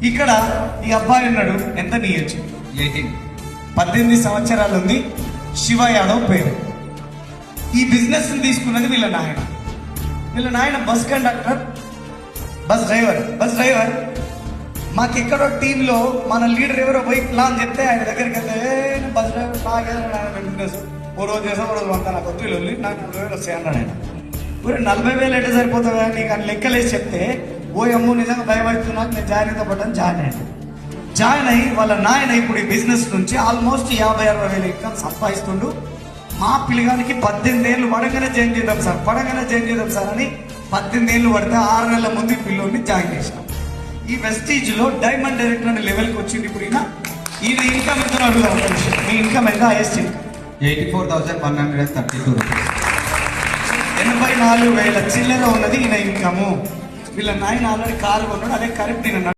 ఇక్కడ ఈ అబ్బాయి ఉన్నాడు, ఎంత నీ ఏజ్? 18 సంవత్సరాలు ఉంది. శివ యాదవ్ పేరు. ఈ బిజినెస్ తీసుకున్నది వీళ్ళ నాయన బస్ కండక్టర్, బస్ డ్రైవర్. మాకెక్కడో టీంలో మన లీడర్ ఎవరో పోయి ప్లాన్ చెప్తే ఆయన దగ్గరికి వెళ్తే బస్ డ్రైవర్ బాగా బిజినెస్ ఓ రోజు చేసాం, ఓ రోజు వంద, నాకు వద్దు వెళ్ళి నాకు 40,000 వస్తాయి అన్నాడు ఆయన. 40,000 ఎట్లా సరిపోతుందా నీకు అని లెక్కలేసి చెప్తే, ఓ అమ్ము నిజంగా భయపడుతున్నాకు, నేను జాయిన్ పడ్డాను. జాయిన్ అయ్యి వాళ్ళ నాయన ఇప్పుడు ఈ బిజినెస్ నుంచి ఆల్మోస్ట్ 50,000-60,000 ఇన్కమ్ సంపాదిస్తుండు. మా పిల్లగానికి 18 ఏళ్ళు పడగానే జాయిన్ చేద్దాం సార్ అని 18 ఏళ్ళు పడితే 6 నెలల ముందు ఈ పిల్లోని జాయిన్ చేసినాం. ఈ వెస్టీజ్ లో డైమండ్ డైరెక్టర్ అనే లెవెల్కి వచ్చింది. ఇప్పుడు ఈయన ఇన్కమ్ ఎంత అడుగుదాం? మీ ఇన్కమ్ ఎంత? Highest income 84,132 rupees. 84,000 చిల్లర ఉన్నది ఈయన ఇన్కము. వీళ్ళ నాయన ఆల్రెడీ కారు కొన్నాడు. అదే కరెక్ట్.